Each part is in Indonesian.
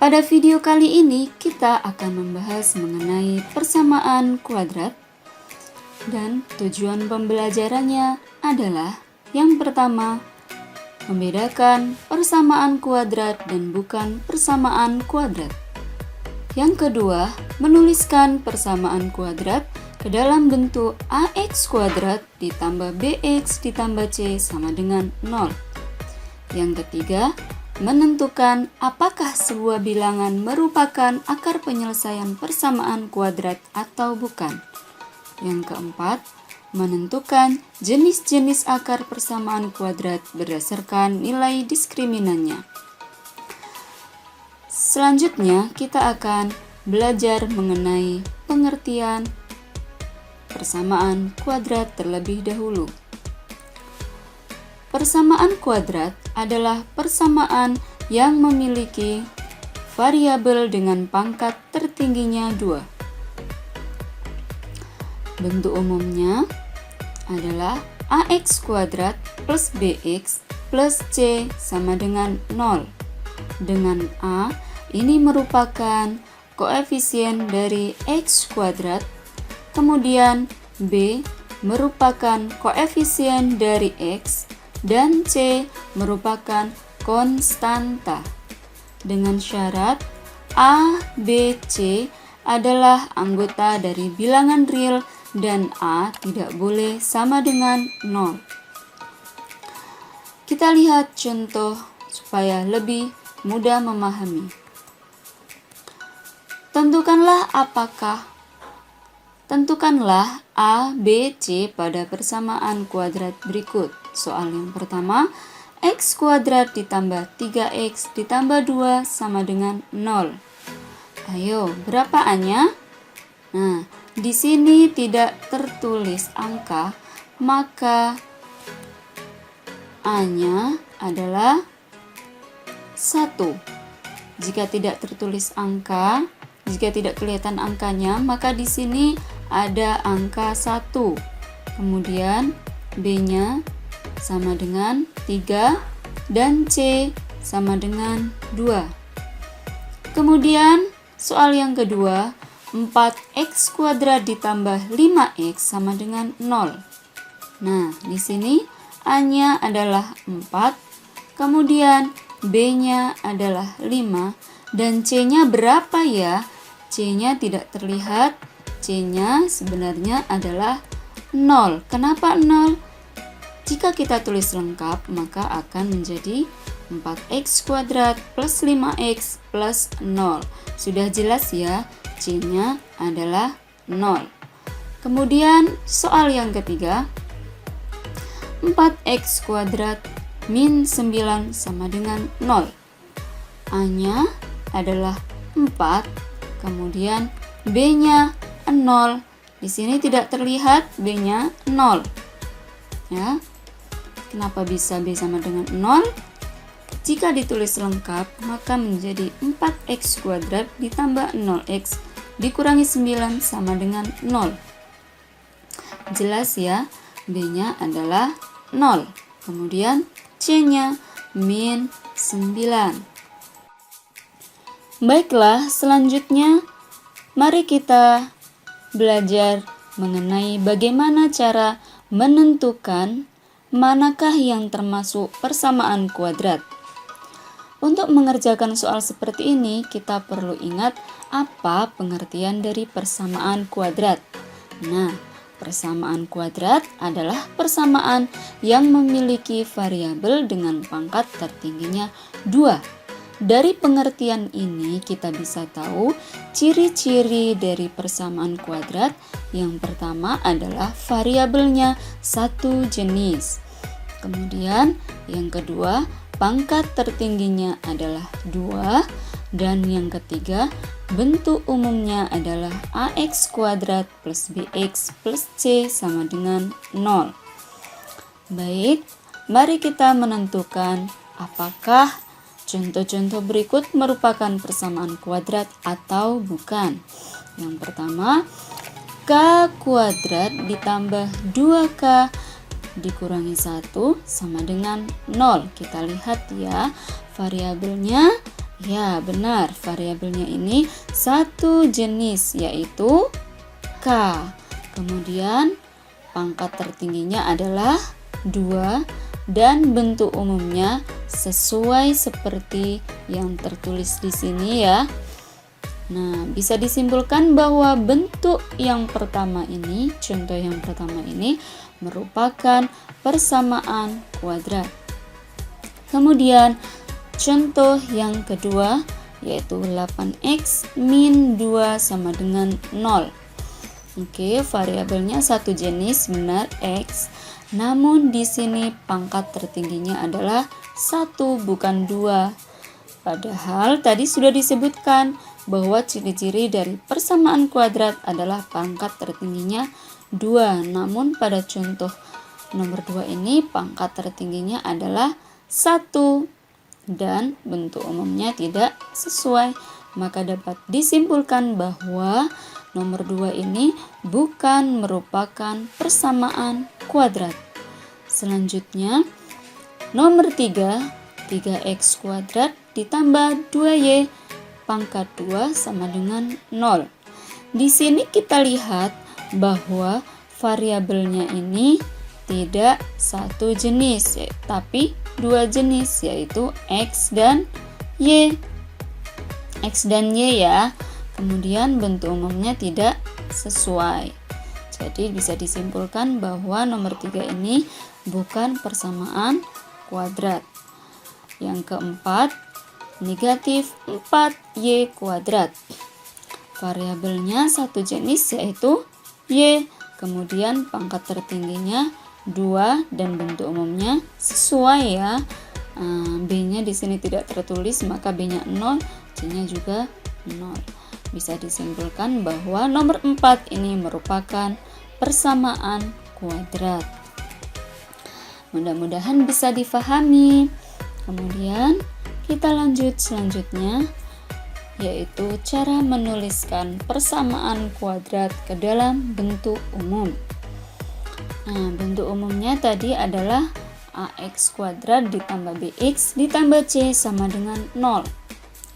Pada video kali ini kita akan membahas mengenai persamaan kuadrat dan tujuan pembelajarannya adalah yang pertama, membedakan persamaan kuadrat dan bukan persamaan kuadrat. Yang kedua, menuliskan persamaan kuadrat ke dalam bentuk ax kuadrat ditambah bx ditambah c sama dengan 0. Yang ketiga, menentukan apakah sebuah bilangan merupakan akar penyelesaian persamaan kuadrat atau bukan. Yang keempat, menentukan jenis-jenis akar persamaan kuadrat berdasarkan nilai diskriminannya. Selanjutnya, kita akan belajar mengenai pengertian persamaan kuadrat terlebih dahulu. Persamaan kuadrat adalah persamaan yang memiliki variabel dengan pangkat tertingginya 2. Bentuk umumnya adalah ax kuadrat plus bx plus c sama dengan 0. Dengan a, ini merupakan koefisien dari x kuadrat, kemudian b merupakan koefisien dari x, dan c merupakan konstanta. Dengan syarat a, b, c adalah anggota dari bilangan real dan a tidak boleh sama dengan 0. Kita lihat contoh supaya lebih mudah memahami. Tentukanlah A, B, C pada persamaan kuadrat berikut. Soal yang pertama, x kuadrat ditambah 3x ditambah 2 sama dengan 0. Ayo, berapa A-nya? Nah, di sini tidak tertulis angka, maka A-nya adalah 1. Jika tidak tertulis angka, jika tidak kelihatan angkanya, maka di sini ada angka 1. Kemudian B-nya sama dengan 3 dan C sama dengan 2. Kemudian soal yang kedua, 4x kuadrat ditambah 5x sama dengan 0. Nah, di sini A-nya adalah 4, kemudian B-nya adalah 5, dan C-nya berapa ya? C-nya tidak terlihat, C-nya sebenarnya adalah 0. Kenapa 0? Jika kita tulis lengkap, maka akan menjadi 4x kuadrat plus 5x plus 0. Sudah jelas ya, C-nya adalah 0. Kemudian soal yang ketiga, 4x kuadrat min 9 sama dengan 0. A-nya adalah 4, kemudian B-nya 0. Di sini tidak terlihat B-nya 0. Ya. Kenapa bisa B sama dengan 0? Jika ditulis lengkap, maka menjadi 4x kuadrat ditambah 0x dikurangi 9 sama dengan 0. Jelas ya, B-nya adalah 0. Kemudian C-nya min 9. Baiklah, selanjutnya mari kita belajar mengenai bagaimana cara menentukan manakah yang termasuk persamaan kuadrat. Untuk mengerjakan soal seperti ini, kita perlu ingat apa pengertian dari persamaan kuadrat. Nah, persamaan kuadrat adalah persamaan yang memiliki variabel dengan pangkat tertingginya 2. Dari pengertian ini kita bisa tahu ciri-ciri dari persamaan kuadrat. Yang pertama adalah variabelnya satu jenis. Kemudian yang kedua, pangkat tertingginya adalah 2. Dan yang ketiga, bentuk umumnya adalah ax kuadrat plus bx plus c sama dengan 0. Baik, mari kita menentukan apakah contoh-contoh berikut merupakan persamaan kuadrat atau bukan. Yang pertama, k kuadrat ditambah 2k dikurangi 1 sama dengan 0. Kita lihat ya, variabelnya Ya, benar. Variabelnya ini satu jenis, yaitu K. Kemudian pangkat tertingginya adalah 2 dan bentuk umumnya sesuai seperti yang tertulis di sini ya. Nah, bisa disimpulkan bahwa bentuk yang pertama ini, contoh yang pertama ini merupakan persamaan kuadrat. Kemudian contoh yang kedua yaitu 8x min 2 sama dengan 0. Oke, variabelnya satu jenis, benar, x. Namun di sini pangkat tertingginya adalah 1 bukan 2. Padahal tadi sudah disebutkan bahwa ciri-ciri dari persamaan kuadrat adalah pangkat tertingginya 2. Namun pada contoh nomor 2 ini pangkat tertingginya adalah 1 dan bentuk umumnya tidak sesuai. Maka dapat disimpulkan bahwa nomor 2 ini bukan merupakan persamaan kuadrat. Selanjutnya nomor 3, 3x kuadrat ditambah 2y pangkat 2 sama dengan 0. Di sini kita lihat bahwa variabelnya ini tidak satu jenis, tapi dua jenis, yaitu x dan y. X dan y ya. Kemudian bentuk umumnya tidak sesuai. Jadi bisa disimpulkan bahwa nomor 3 ini bukan persamaan kuadrat. Yang keempat, negatif 4y kuadrat. Variabelnya satu jenis yaitu y. Kemudian pangkat tertingginya 2 dan bentuk umumnya sesuai ya. B-nya di sini tidak tertulis, maka B-nya 0, C-nya juga 0. Bisa disimpulkan bahwa nomor 4 ini merupakan persamaan kuadrat. Mudah-mudahan bisa difahami. Kemudian kita lanjut selanjutnya, yaitu cara menuliskan persamaan kuadrat ke dalam bentuk umum. Nah, bentuk umumnya tadi adalah ax kuadrat ditambah bx ditambah c sama dengan 0.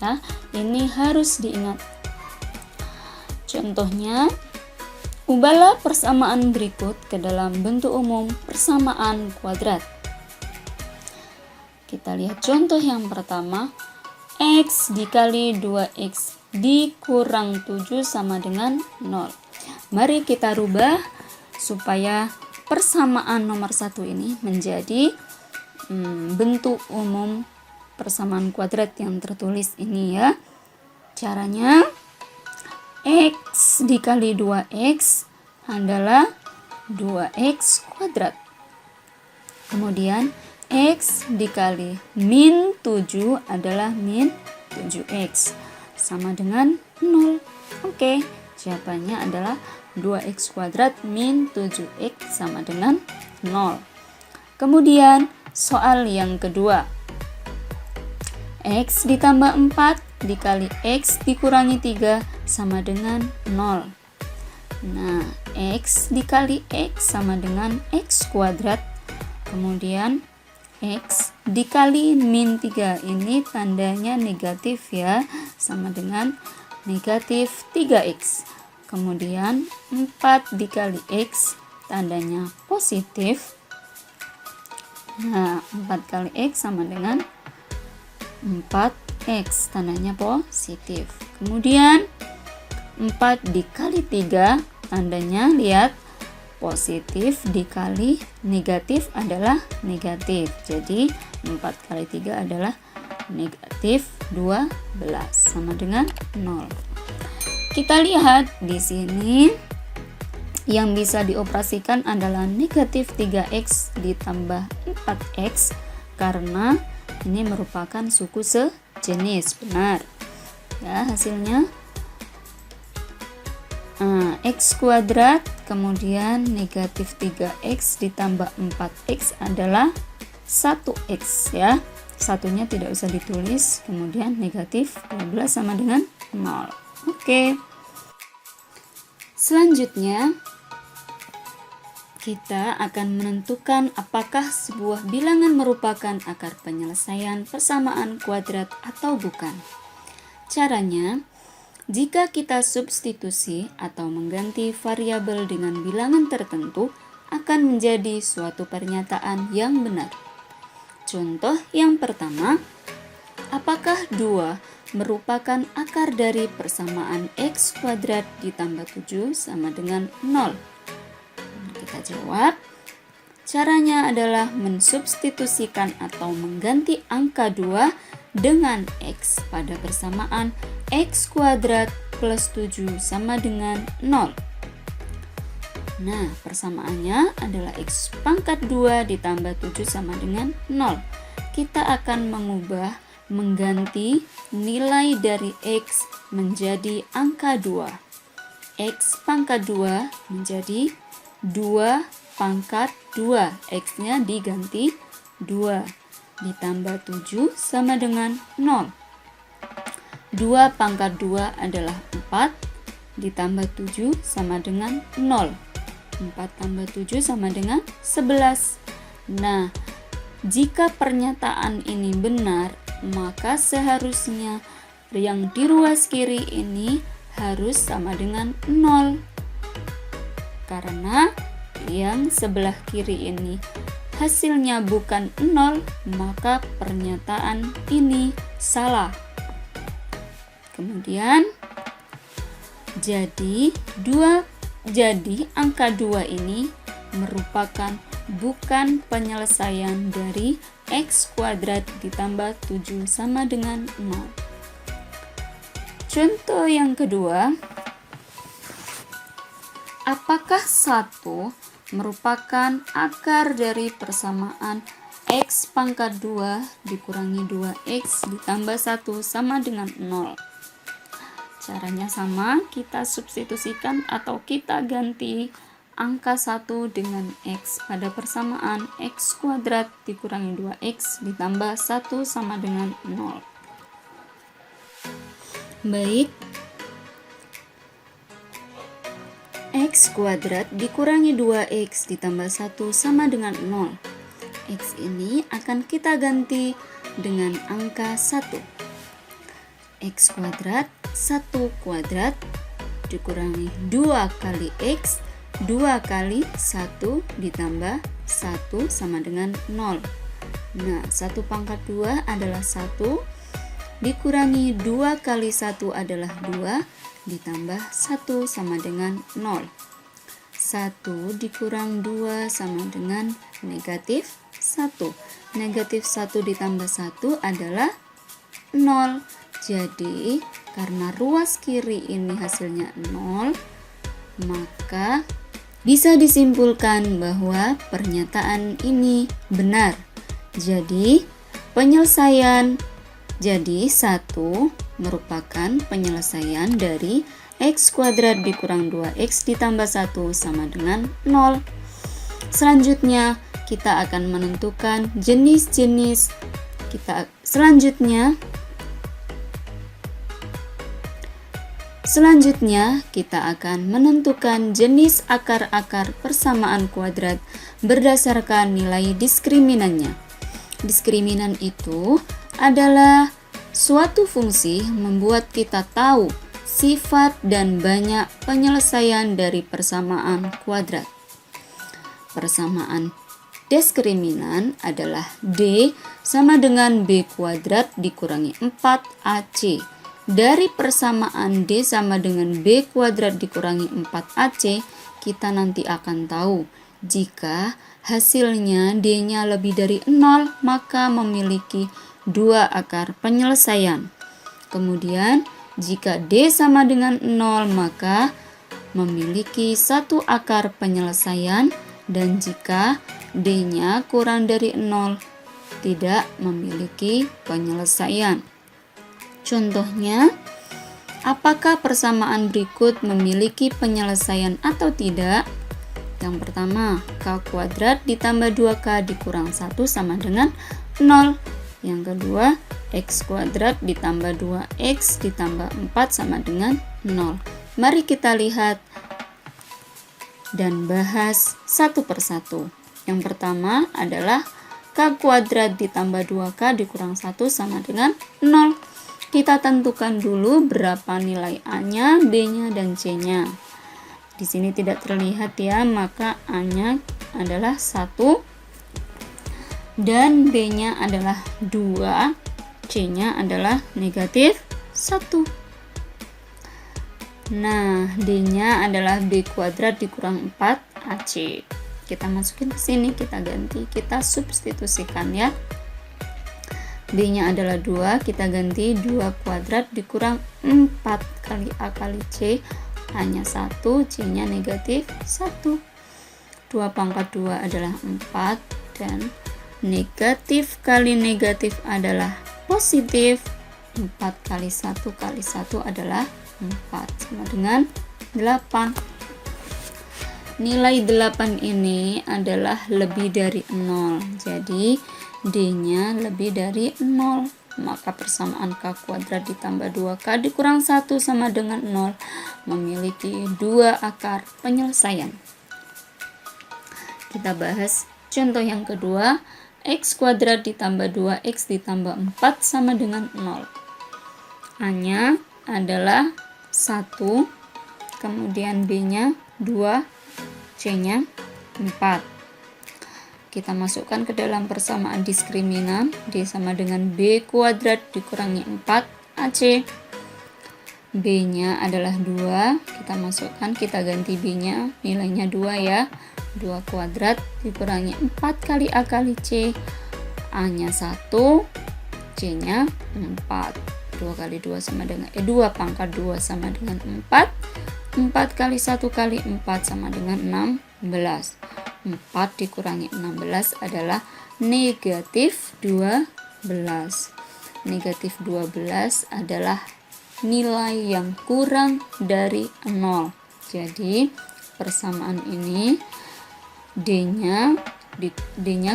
Nah, ini harus diingat. Contohnya, ubahlah persamaan berikut ke dalam bentuk umum persamaan kuadrat. Kita lihat contoh yang pertama, x dikali 2x dikurang 7 sama dengan 0. Mari kita rubah supaya persamaan nomor 1 ini menjadi bentuk umum persamaan kuadrat yang tertulis ini ya. Caranya, x dikali 2x adalah 2x kuadrat. Kemudian x dikali min 7 adalah min 7x sama dengan 0. Oke, jawabannya adalah 2x kuadrat min 7x sama dengan 0. Kemudian soal yang kedua, x ditambah 4 dikali x dikurangi 3 sama dengan 0. Nah, x dikali x sama dengan x kuadrat. Kemudian x dikali min 3 ini tandanya negatif ya, sama dengan negatif 3x. Kemudian 4 dikali x tandanya positif. Nah, 4 kali x sama dengan 4x, tandanya positif. Kemudian 4 dikali 3 tandanya, lihat, positif dikali negatif adalah negatif. Jadi 4 kali 3 adalah negatif 12 sama dengan 0. Kita lihat di sini yang bisa dioperasikan adalah negatif 3x ditambah 4x karena ini merupakan suku sejenis, benar. Ya, hasilnya x kuadrat kemudian negatif 3x ditambah 4x adalah 1x ya. Satunya tidak usah ditulis, kemudian negatif 12 sama dengan 0. Oke. Selanjutnya kita akan menentukan apakah sebuah bilangan merupakan akar penyelesaian persamaan kuadrat atau bukan. Caranya, jika kita substitusi atau mengganti variabel dengan bilangan tertentu, akan menjadi suatu pernyataan yang benar. Contoh yang pertama, apakah 2 merupakan akar dari persamaan x kuadrat ditambah 7 sama dengan 0? Kita jawab, caranya adalah mensubstitusikan atau mengganti angka 2 dengan x pada persamaan x kuadrat plus 7 sama dengan 0. Nah, persamaannya adalah x pangkat 2 ditambah 7 sama dengan 0. Kita akan mengganti nilai dari x menjadi angka 2. X pangkat 2 menjadi 2 pangkat 2, x-nya diganti 2, ditambah 7 sama dengan 0. 2 pangkat 2 adalah 4, ditambah 7 sama dengan 0. 4 tambah 7 sama dengan 11. Nah, jika pernyataan ini benar, maka seharusnya yang di ruas kiri ini harus sama dengan 0. Karena yang sebelah kiri ini hasilnya bukan 0, maka pernyataan ini salah. Kemudian jadi angka 2 ini merupakan bukan penyelesaian dari x kuadrat ditambah 7 sama dengan 0. Contoh yang kedua, apakah 1 merupakan akar dari persamaan x pangkat 2 dikurangi 2x ditambah 1 sama dengan 0? Caranya sama, kita substitusikan atau kita ganti angka 1 dengan x pada persamaan x kuadrat dikurangi 2x ditambah 1 sama dengan 0. Baik, x kuadrat dikurangi 2x ditambah 1 sama dengan 0. X ini akan kita ganti dengan angka 1. X kuadrat 1 kuadrat dikurangi 2 kali x, 2 kali 1 ditambah 1 sama dengan 0. Nah, 1 pangkat 2 adalah 1, dikurangi 2 kali 1 adalah 2, ditambah 1 sama dengan 0. 1 dikurang 2 sama dengan negatif 1. Negatif 1 ditambah 1 adalah 0. Jadi, karena ruas kiri ini hasilnya 0, maka bisa disimpulkan bahwa pernyataan ini benar. Jadi, jadi 1 merupakan penyelesaian dari x kuadrat dikurang 2x ditambah 1 sama dengan 0. Selanjutnya, kita akan menentukan jenis-jenis. Selanjutnya, kita akan menentukan jenis akar-akar persamaan kuadrat berdasarkan nilai diskriminannya. Diskriminan itu adalah suatu fungsi membuat kita tahu sifat dan banyak penyelesaian dari persamaan kuadrat. Persamaan diskriminan adalah D sama dengan B kuadrat dikurangi 4AC. Dari persamaan D sama dengan B kuadrat dikurangi 4AC, kita nanti akan tahu jika hasilnya D-nya lebih dari 0, maka memiliki 2 akar penyelesaian. Kemudian, jika D sama dengan 0, maka memiliki 1 akar penyelesaian, dan jika D-nya kurang dari 0, tidak memiliki penyelesaian. Contohnya, apakah persamaan berikut memiliki penyelesaian atau tidak? Yang pertama, k kuadrat ditambah 2k dikurang 1 sama dengan 0. Yang kedua, x kuadrat ditambah 2x ditambah 4 sama dengan 0. Mari kita lihat dan bahas satu persatu. Yang pertama adalah K kuadrat ditambah 2K dikurang 1 sama dengan 0. Kita tentukan dulu berapa nilai A-nya, B-nya, dan C-nya. Di sini tidak terlihat ya, maka A-nya adalah 1 dan B-nya adalah 2, C-nya adalah negatif 1. Nah, D-nya adalah B kuadrat dikurang 4 AC. Kita masukin ke sini, kita ganti, kita substitusikan ya. B-nya adalah 2, kita ganti 2 kuadrat dikurang 4 kali A kali C, A-nya 1, C-nya negatif 1. 2 pangkat 2 adalah 4, dan negatif kali negatif adalah positif. 4 kali 1 kali 1 adalah 4, sama dengan 8. Nilai 8 ini adalah lebih dari 0, jadi D-nya lebih dari 0. Maka persamaan K kuadrat ditambah 2K dikurang 1 sama dengan 0 memiliki 2 akar penyelesaian. Kita bahas contoh yang kedua. X kuadrat ditambah 2X ditambah 4 sama dengan 0. A-nya adalah 1, kemudian B-nya 2, C-nya 4. Kita masukkan ke dalam persamaan diskriminan. D sama dengan B kuadrat dikurangi 4 AC. B-nya adalah 2, kita masukkan, kita ganti B-nya, nilainya 2 ya. 2 kuadrat dikurangi 4 kali A kali C, A-nya 1, C-nya 4. 2 kali 2 sama dengan 2 pangkat 2 sama dengan 4. 4 kali 1 kali 4 sama dengan 16. 4 dikurangi 16 adalah negatif 12. Negatif 12 adalah nilai yang kurang dari 0. Jadi persamaan ini D-nya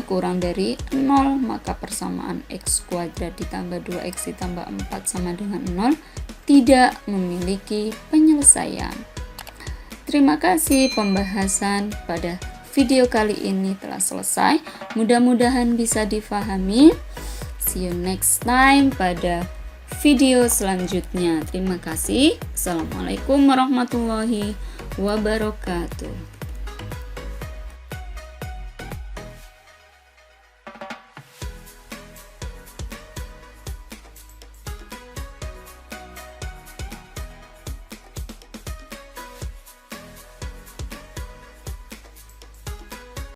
kurang dari 0, maka persamaan X kuadrat ditambah 2X ditambah 4 sama dengan 0 tidak memiliki penyelesaian. Terima kasih, pembahasan pada video kali ini telah selesai. Mudah-mudahan bisa difahami. See you next time pada video selanjutnya. Terima kasih. Assalamualaikum warahmatullahi wabarakatuh.